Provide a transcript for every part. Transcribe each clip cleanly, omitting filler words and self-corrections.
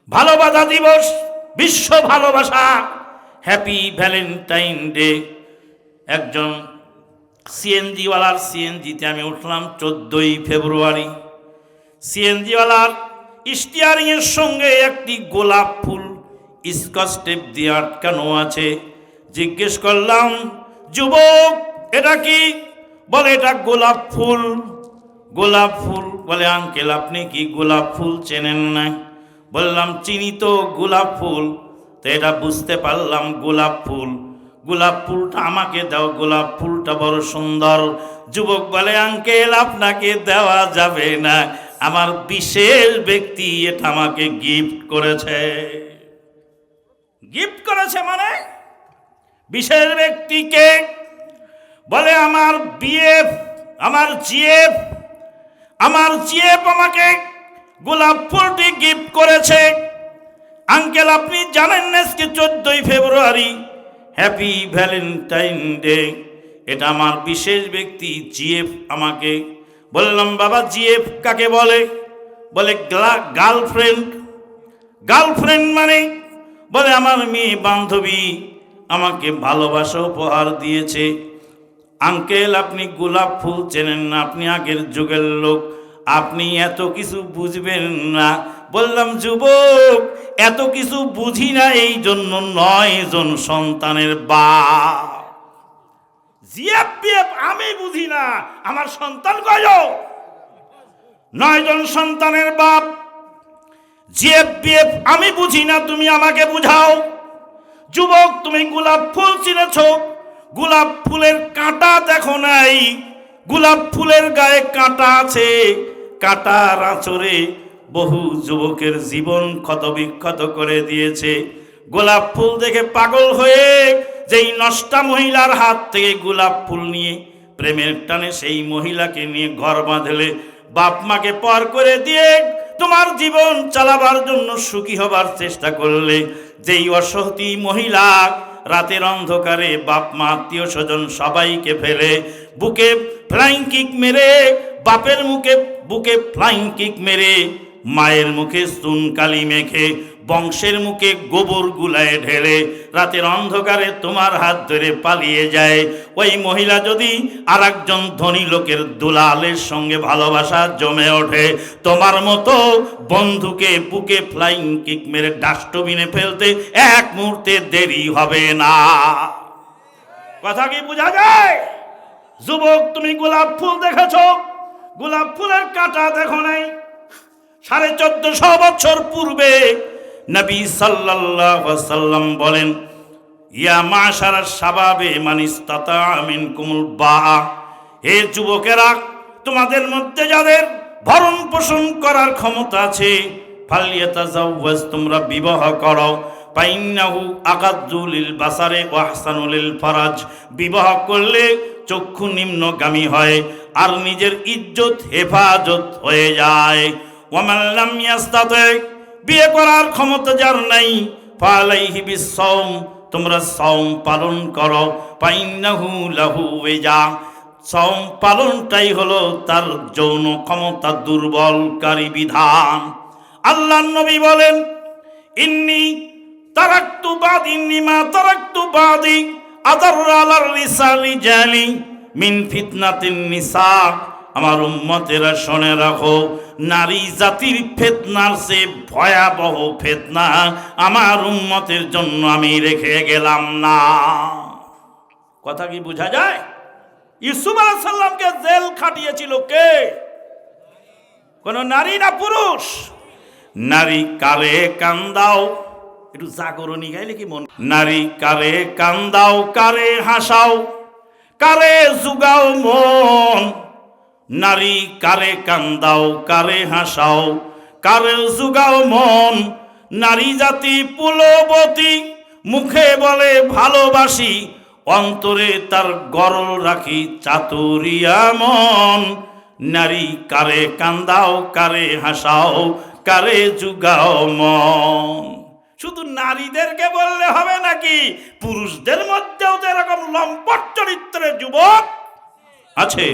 ভালোবাসা দিবস, বিশ্ব ভালোবাসা, হ্যাপি ভ্যালেন্টাইন ডে। একজন সিএনজিওয়ালার সিএনজিতে আমি উঠলাম 14ই ফেব্রুয়ারি। সিএনজিওয়ালার স্টিয়ারিংয়ের সঙ্গে একটি গোলাপ ফুল স্কচ টেপ দিয়ে আটকানো আছে। জিজ্ঞেস করলাম, যুবক এটা কি? বলে এটা গোলাপ ফুল। গোলাপ ফুল? বলে আঙ্কেল আপনি কি গোলাপ ফুল চেনেন না? বললাম চিনি তো গোলাপ ফুল। তো এটা বুঝতে পারলাম গোলাপ ফুল। গোলাপ ফুলটা আমাকে দাও, গোলাপ ফুলটা বড় সুন্দর। যুবক বলে আঙ্কেল আপনাকে দেওয়া যাবে না, আমার বিশেষ ব্যক্তি এটা আমাকে গিফট করেছে। গিফট করেছে মানে বিশেষ ব্যক্তিকে? বলে আমার বিএফ, আমার জিএফ, আমার জিএফ আমাকে গোলাপ ফুলটি গিফট করেছে। আঙ্কেল আপনি জানেন না আজকে 14ই ফেব্রুয়ারি, হ্যাপি ভ্যালেন্টাইন ডে। এটা আমার বিশেষ ব্যক্তি জিএফ আমাকে। বললাম বাবা জিএফ কাকে বলে? বলে গার্লফ্রেন্ড। গার্লফ্রেন্ড মানে? বলে আমার মেয়ে বান্ধবী আমাকে ভালোবাসা উপহার দিয়েছে। আঙ্কেল আপনি গোলাপ ফুল চেনেন না, আপনি আগের যুগের লোক, আপনি এত কিছু বুঝবেন না। বললাম যুবক এত কিছু বুঝি না, এই জন্য 9 জন সন্তানের বাপ। জিএফ বিএফ আমি বুঝি না, আমার সন্তান কয়? 9 জন সন্তানের বাপ। জিএফ বিএফ আমি বুঝি না, তুমি আমাকে বুঝাও। যুবক তুমি গোলাপ ফুল চিনেছ, গোলাপ ফুলের কাঁটা দেখো নাই? গোলাপ ফুলের গায়ে কাঁটা আছে, কাঁটার আঁচড়ে বহু যুবকের জীবন ক্ষত বিক্ষত করে দিয়েছে। গোলাপ ফুল দেখে পাগল হয়ে যেই নষ্টা মহিলার হাত থেকে গোলাপ ফুল নিয়ে প্রেমের টানে সেই মহিলাকে নিয়ে ঘর বাঁধলে, বাপ মাকে পর করে দিয়ে তোমার জীবন চালাবার জন্য সুখী হবার চেষ্টা করলে, যেই অসতী মহিলা রাতের অন্ধকারে বাপ মা আত্মীয় স্বজন সবাইকে ফেলে বুকে ফ্লাইং কিক মেরে, বাপের মুখে বুকে ফ্লাইং কিক মেরে, মায়ের মুখে চুনকালি মেখে, বংশের মুখে গোবর গুলায় ঢেলে রাতের অন্ধকারে তোমার হাত ধরে পালিয়ে যায়, ওই মহিলা যদি আর একজন ধনী লোকের দুলালের সঙ্গে ভালোবাসা জমে ওঠে, তোমার মতো বন্ধুকে বুকে ফ্লাইং কিক মেরে ডাস্টবিনে ফেলতে এক মুহূর্তে দেরি হবে না। কথা কি বোঝা যায়? যুবক তুমি গোলাপ ফুল দেখেছ, গোলাপ ফুলের কাঁটা দেখো নাই? 1450 বছর পূর্বে নবী সাল্লাল্লাহু আলাইহি ওয়াসাল্লাম বলেন, ইয়া মাশারাশ শাবাবে মান ইসতাতা মিনকুমুল বাআ, হে যুবকেরা তোমাদের মধ্যে যাদের ভরণ পোষণ করার ক্ষমতা আছে, ফালিয়াতাজাওয়াজ তোমরা বিবাহ করো, ফাইন্নাহু আগাদ্দু লিল বাসারে ওয়া আহসানু লিল ফারাজ, বিবাহ করলে চক্ষু নিম্নগামী হয় আর নিজের ইজ্জত হেফাজত হয়ে যায়। ওয়ামান লাম ইয়াস্তাতি, বিয়ে করার ক্ষমতা যার নাই, ফালাইহি বিসসাওম, তোমরা সাওম পালন করো, ফাইন্নাহু লাহু ওয়াজা, সাওম পালনটাই হলো তার যৌন ক্ষমতা দুর্বলকারী বিধান। আল্লাহর নবী বলেন, ইন্নী তারাকতু বাদি, মা তারাকতু বাদি আদাররা আলার রিসালি জালি মিন ফিতনাতিন নিসা, আমার উম্মতেরা শুনে রাখো, নারী জাতির ফিতনার চেয়ে ভয়াবহ ফিতনা আমার উম্মতের জন্য আমি রেখে গেলাম না। কথা কি বোঝা যায়? ইউসুফ আলাইহিস সালামকে জেল খাটিয়েছিল কে? কোন নারী না পুরুষ? নারী কারে কান্দাও, একটু জাগরণী গাইলে কি মন? নারী কারে কান্দাও, কারে হাসাও, কারে জুগাও মন, নারী কারে কান্দাও, কারে হাসাও, কারে জুগাও মন, নারী জাতি পুলবতী, মুখে বলে ভালোবাসি, অন্তরে তার গরল রাখি চাতুরিয়া মন, নারী কারে কান্দাও, কারে হাসাও, কারে জুগাও মন। শুধু নারীদেরকে বললে হবে নাকি? পুরুষদের মধ্যেও তো এরকম লম্পট চরিত্রের যুবক আছে।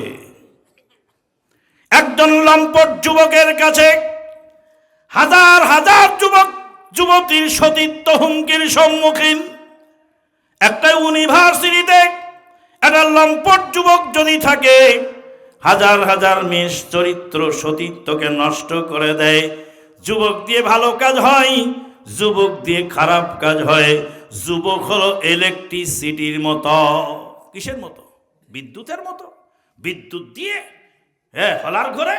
একজন লম্পট যুবকের কাছে হাজার হাজার যুবক যুবতীর সতীত্ব হুমকির সম্মুখীন। একটা ইউনিভার্সিটিতে একটা লম্পট যুবক যদি থাকে, হাজার হাজার মেষ চরিত্র সতীত্বকে নষ্ট করে দেয়। যুবক দিয়ে ভালো কাজ হয়, যুবক দিয়ে খারাপ কাজ হয়। যুবক হলো ইলেকট্রিসিটির মতো। কিসের মতো? বিদ্যুতের মতো। বিদ্যুৎ দিয়ে হলার ঘরে,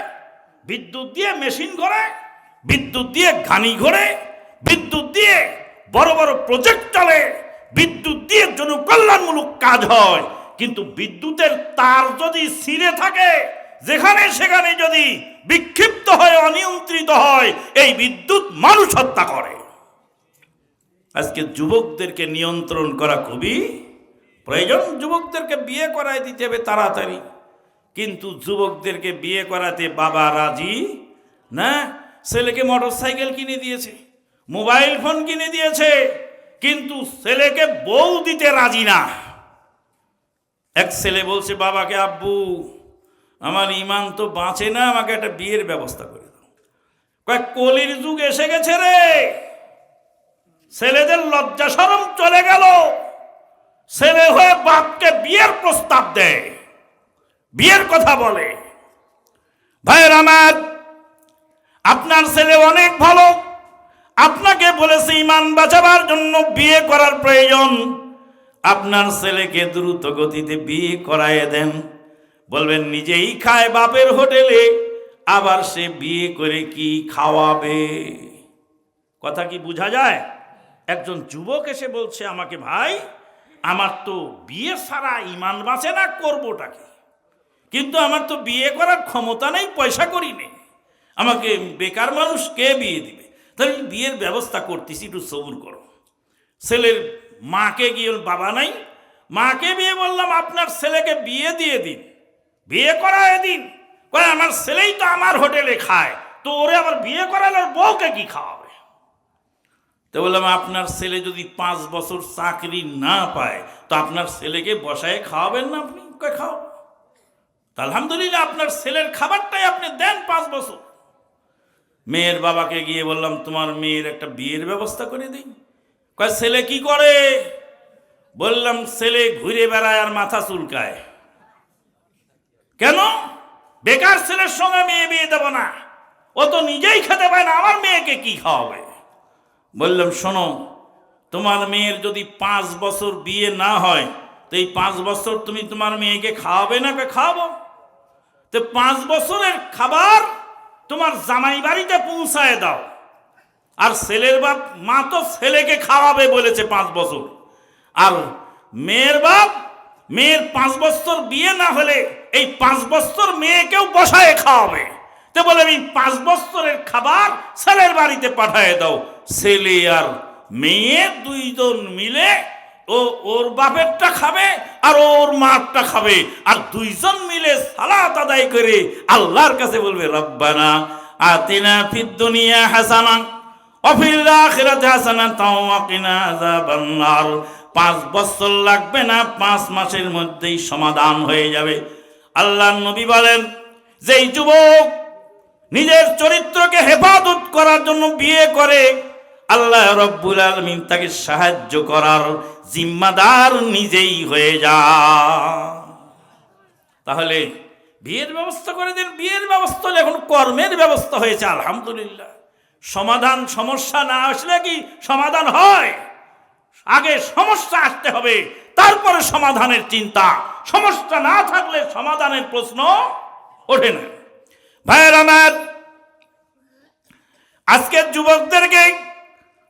বিদ্যুৎ দিয়ে মেশিন ঘরে, বিদ্যুৎ দিয়ে ঘানি ঘরে, বিদ্যুৎ দিয়ে বড় বড় প্রজেক্ট চলে, বিদ্যুৎ দিয়ে জনকল্যাণমূলক কাজ হয়। কিন্তু বিদ্যুতের তার যদি ছিঁড়ে থাকে, যেখানে সেখানে যদি বিক্ষিপ্ত হয়, অনিয়ন্ত্রিত হয়, এই বিদ্যুৎ মানুষ হত্যা করে। আজকে যুবকদেরকে নিয়ন্ত্রণ করা খুবই প্রয়োজন। যুবকদেরকে বিয়ে করাই দিতে হবে তাড়াতাড়ি, কিন্তু যুবকদেরকে বিয়ে করাতে বাবা রাজি না। ছেলেকে মোটর সাইকেল কিনে দিয়েছে, মোবাইল ফোন কিনে দিয়েছে, কিন্তু ছেলেকে বউ দিতে রাজি না। এক ছেলে বলছে বাবাকে, আব্বু আমার ইমান তো বাঁচে না, আমাকে একটা বিয়ের ব্যবস্থা করে দাও। কয় কলির যুগ এসে গেছে রে, ছেলেদের লজ্জা শরম চলে গেল। ছেলে হয়ে বাপকে বিয়ের প্রস্তাব দেয়, বিয়ের কথা বলে। ভাইয়ের আমার, আপনার ছেলে অনেক ভালো, আপনাকে বলেছে ইমান বাঁচাবার জন্য বিয়ে করার প্রয়োজন। আপনার ছেলেকে দ্রুত গতিতে বিয়ে করায় দেন। বলবেন নিজেই খায় বাপের হোটেলে, আবার সে বিয়ে করে কি খাওয়াবে? কথা কি বোঝা যায়? একজন যুবক এসে বলছে আমাকে, ভাই আমার তো বিয়ে ছাড়া ইমান বাঁচে না, করবোটা কি? কিন্তু আমার তো বিয়ে করার ক্ষমতা নেই, পয়সা করি নেই, আমাকে বেকার মানুষ কে বিয়ে দিবে? তাহলে বিয়ের ব্যবস্থা করতেছি, একটু সবুর করো। ছেলের মাকে গিয়ে, বাবা নাই, মাকে বিয়ে বললাম আপনার ছেলেকে বিয়ে দিয়ে দিন, বিয়ে করায় দিন। কয় আমার ছেলেই তো আমার হোটেলে খায়, তো ওরে আবার বিয়ে করালে বউকে কি খাওয়াবে? তো বললাম আপনার ছেলে যদি 5 বছর চাকরি না পায়, তো আপনার ছেলেকে বসায় খাওয়াবেন না আপনি? কয় খাও। আলহামদুলিল্লাহ, আপনার ছেলের খাবারটাই আপনি দেন 5 বছর। মেয়ের বাবাকে গিয়ে বললাম তোমার মেয়ের একটা বিয়ের ব্যবস্থা করে দিই। কয় ছেলে কি করে? বললাম ছেলে ঘুরে বেড়ায় আর মাথা চুলকায়। কেন? বেকার ছেলের সঙ্গে মেয়ে বিয়ে দেব না, ও তো নিজেই খেতে পায় না, আমার মেয়েকে কি খাওয়াবে? বললাম শোনো, তোমার মেয়ের যদি 5 বছর বিয়ে না হয়, তো এই 5 বছর তুমি তোমার মেয়েকে খাওয়াবে না? খাওয়াবো। তো 5 বছরের খাবার তোমার জামাই বাড়িতে পৌঁছায় দাও। আর ছেলের বাপ মা তো ছেলেকে খাওয়াবে বলেছে 5 বছর, আর মেয়ের বাপ মেয়ের 5 বছর বিয়ে না হলে এই 5 বছর মেয়েকেও বসায় খাওয়াবে। তো বলে এই 5 বছরের খাবার ছেলের বাড়িতে পাঠায় দাও। ছেলে আর মেয়ে দুইজন মিলে ওর বাপেরটা খাবে আর ওর মারটা খাবে, আর দুইজন মিলে সালাত আদায় করে আল্লাহর কাছে বলবে রব্বানা আতিনা ফিদ দুনিয়া হাসানা ওয়া ফিল আখিরাতি হাসানাতাও ওয়া কিনা আযাবান নার। 5 বছর লাগবে না, 5 মাসের মধ্যেই সমাধান হয়ে যাবে। আল্লাহর নবী বলেন, যেই যুবক নিজের চরিত্রকে হেফাজত করার জন্য বিয়ে করে, আল্লাহ রব্বুল আলামিন তাকে সাহায্য করার জিম্মাদার নিজেই হয়ে যায়। তাহলে বিয়ের ব্যবস্থা করে দিন। বিয়ের ব্যবস্থা হলে এখন কর্মের ব্যবস্থা হয়েছে, আলহামদুলিল্লাহ। সমাধান, সমস্যা না আসলে কি সমাধান হয়? আগে সমস্যা আসতে হবে, তারপরে সমাধানের চিন্তা। সমস্যা না থাকলে সমাধানের প্রশ্ন ওঠে না। ভাইয়ের আমার, আজকের যুবকদেরকে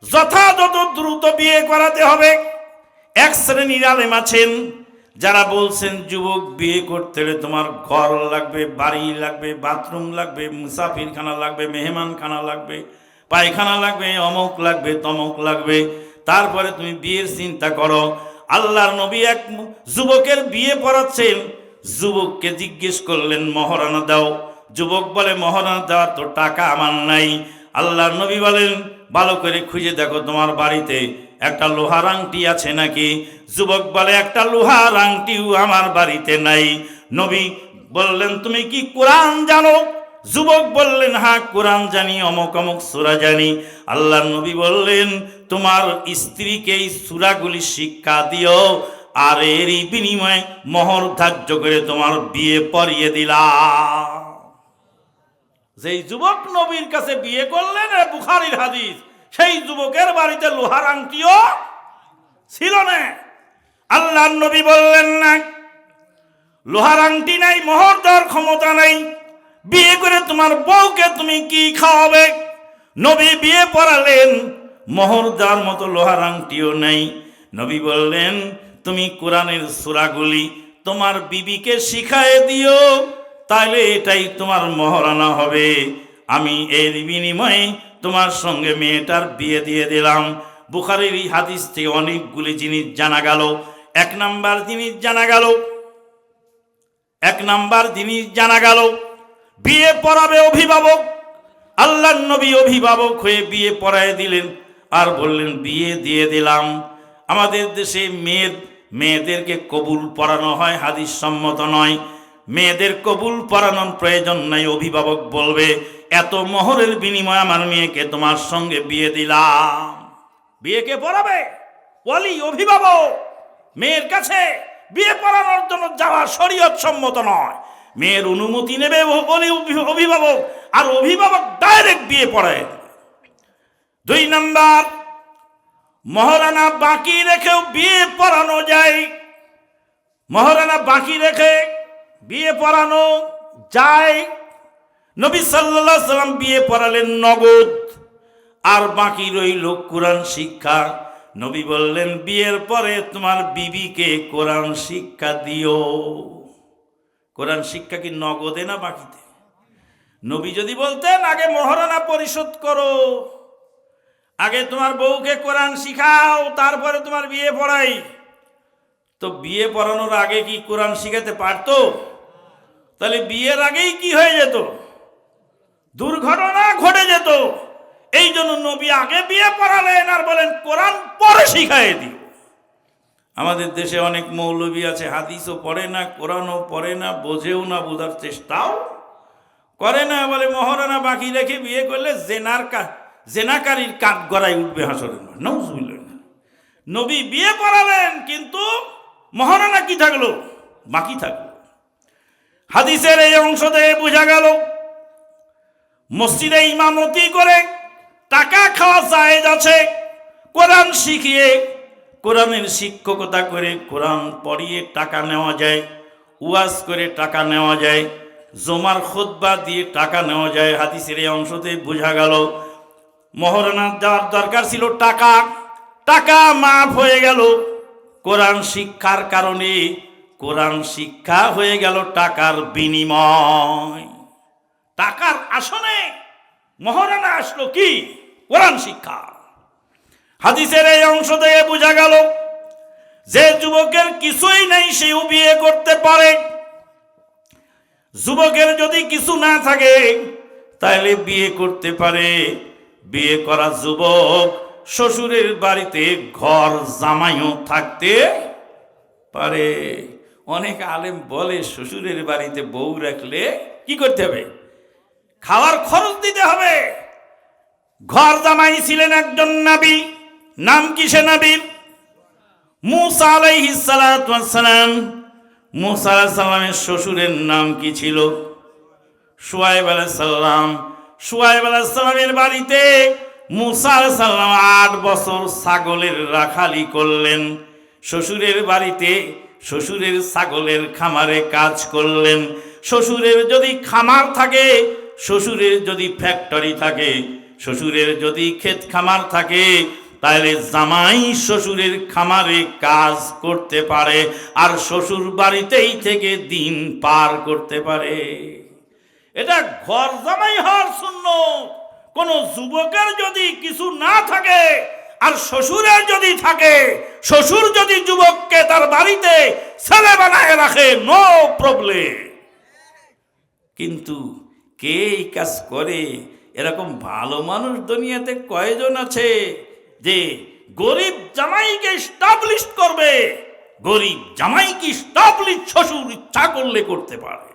যথাযথ দ্রুত বিয়ে করাতে হবে। এক শ্রেণীর আলেম আছেন যারা বলছেন যুবক বিয়ে করতে হলে তোমার ঘর লাগবে, বাড়ি লাগবে, বাথরুম লাগবে, মুসাফিরখানা লাগবে, মেহমানখানা লাগবে, পায়খানা লাগবে, অমুক লাগবে, তমুক লাগবে, তারপরে তুমি বিয়ের চিন্তা করো। আল্লাহর নবী এক যুবকের বিয়ে পড়াচ্ছেন, যুবককে জিজ্ঞেস করলেন মহারণা দাও। যুবক বলে মহারণা দেওয়ার তো টাকা আমার নাই। আল্লাহর নবী বলেন ভালো করে খুঁজে দেখো তোমার বাড়িতে একটা লোহার আংটি আছে নাকি? যুবক বলে একটা লোহার আংটিও আমার বাড়িতে নাই। নবী বললেন তুমি কি কোরআন জানো? যুবক বললেন, হ্যাঁ কোরআন জানি, অমুক অমুক সূরা জানি। আল্লাহর নবী বললেন, তোমার স্ত্রীকে এই সূরাগুলি শিক্ষা দিও, আর এরই বিনিময়ে মোহর ধার্য করে তোমার বিয়ে পড়িয়ে দিলাম। যেই যুবক নবীর কাছে বিয়ে করলেন, বুখারীর হাদিস, সেই যুবকের বাড়িতে লোহার আংটিও ছিল না। আল্লাহর নবী বললেন, না, লোহার আংটি নাই, মোহর দেওয়ার ক্ষমতা নাই, বিয়ে করে তোমার বউকে তুমি কি খাওয়াবে? নবী বিয়ে পড়ালেন, মোহর দেওয়ার মতো লোহার আংটিও নেই। নবী বললেন, তুমি কোরআনের সূরাগুলি তোমার বিবিকে শিখায়ে দিও, তাহলে এটাই তোমার মহারানা হবে। আমি এর বিনিময়ে তোমার সঙ্গে মেয়েটার বিয়ে দিয়ে দিলাম। বুখারীর এই হাদিস থেকে অনেকগুলি জিনিস জানা গেল। এক নাম্বার জিনিস জানা গেল, বিয়ে পড়াবে অভিভাবক। আল্লাহর নবী অভিভাবক হয়ে বিয়ে পড়ায় দিলেন, আর বললেন, বিয়ে দিয়ে দিলাম। আমাদের দেশে মেয়েদেরকে কবুল পড়ানো হয়, হাদিস সম্মত নয়। মেয়েদের কবুল পড়ানোর প্রয়োজন নাই। অভিভাবক বলবে, এত মোহরের বিনিময়ে আমার মেয়েকে তোমার সঙ্গে বিয়ে দিলাম। বিয়েকে পড়াবে ওয়ালি, অভিভাবক। মেয়ের কাছে বিয়ে পড়ানোর জন্য যাওয়া শরীয়ত সম্মত নয়। মেয়ের অনুমতি নেবে অভিভাবক, আর অভিভাবক ডাইরেক্ট বিয়ে পড়ায়। 2 নাম্বার, মহারানা বাকি রেখেও বিয়ে পড়ানো যায়। মহারানা বাকি রেখে বিয়ে পড়ানো যায়। নবী সাল্লাল্লাহু আলাইহি সাল্লাম বিয়ে পড়ালেন নগদ, আর বাকি রইল কোরআন শিক্ষা। নবী বললেন, বিয়ের পরে তোমার বিবিকে কোরআন শিক্ষা দিও। কোরআন শিক্ষা কি নগদে না বাকিতে? নবী যদি বলতেন, আগে মহারানা পরিশোধ করো, আগে তোমার বউকে কোরআন শিখাও, তারপরে তোমার বিয়ে পড়াই, তো বিয়ে পড়ানোর আগে কি কোরআন শিখাতে পারতো? তাহলে বিয়ের আগেই কি হয়ে যেত? দুর্ঘটনা ঘটে যেত। এই জন্য নবী আগে বিয়ে পড়ালেন, আর বলেন কোরআন পরে শিখাই দিও। আমাদের দেশে অনেক মৌলবী আছে, হাদিসও পড়ে না, কোরআনও পড়ে না, বোঝেও না, বোঝার চেষ্টাও করে না। বলে মহারানা বাকি রেখে বিয়ে করলে জেনাকারীর কাঠ গড়াই উঠবে হাসরের মাঠে। নাউজুবিল্লাহ। নবী বিয়ে পড়ালেন, কিন্তু মহারানা কি থাকলো? বাকি থাকলো। হাদিসের এই অংশ থেকে বোঝা গেল, মসজিদে ইমামতি করে টাকা খাওয়া জায়েজ আছে। কোরআন শিখিয়ে, কোরআনের শিক্ষকতা করে, কোরআন পড়িয়ে টাকা নেওয়া যায়, ওয়াজ করে টাকা নেওয়া যায়, জমার খুতবা দিয়ে টাকা নেওয়া যায়। হাদিসের এই অংশতে বোঝা গেল, মহারানা যাওয়ার দরকার ছিল টাকা, টাকা মাফ হয়ে গেল কোরআন শিক্ষার কারণে। কোরআন শিক্ষা হয়ে গেল টাকার বিনিময়। টাকার আসনে মহারানা আসলো কি? কোরআন শিক্ষা। হাদিসের এই অংশ থেকে বোঝা গেল, যে যুবকের কিছুই নেই সেও বিয়ে করতে পারে। যুবকের যদি কিছু না থাকে তাহলে বিয়ে করতে পারে। বিয়ে করা যুবক শ্বশুরের বাড়িতে ঘর জামাইও থাকতে পারে। অনেক আলেম বলে, শ্বশুরের বাড়িতে বউ রাখলে কি করতে হবে? খাওয়ার খরচ দিতে হবে। ঘর জামাই ছিলেন একজন নবী। নাম কি সে নবীর? মুসা আলাইহিস সালাতু ওয়াস সালাম। মুসা আলাইহিস সালামের শ্বশুরের নাম কি ছিল? শুআয়ব আলাইহিস সালাম। শুআয়ব আলাইহিস সালামের বাড়িতে মুসা আলাইহিস সালাম 8 বছর ছাগলের রাখালি করলেন। শ্বশুরের বাড়িতে শ্বশুরের ছাগলের খামারে কাজ করলেন। শ্বশুরের যদি খামার থাকে, শ্বশুরের যদি ফ্যাক্টরি থাকে, শ্বশুরের যদি ক্ষেত খামার থাকে, তাহলে জামাই শ্বশুরের খামারে কাজ করতে পারে, আর শ্বশুর বাড়িতেই থেকে দিন পার করতে পারে। এটা ঘর জামাই হওয়ার সুন্নত। কোন যুবকের যদি কিছু না থাকে আর শ্বশুরের যদি থাকে, শ্বশুর যদি যুবককে তার বাড়িতে ছেলে বানায় রাখে, নো প্রবলেম। কিন্তু কে এই কাজ করে? এরকম ভালো মানুষ দুনিয়াতে কয়জন আছে যে গরিব জামাইকে স্টাবলিশ করবে? গরিব জামাইকে স্টাবলিশ শ্বশুর ইচ্ছা করলে করতে পারে।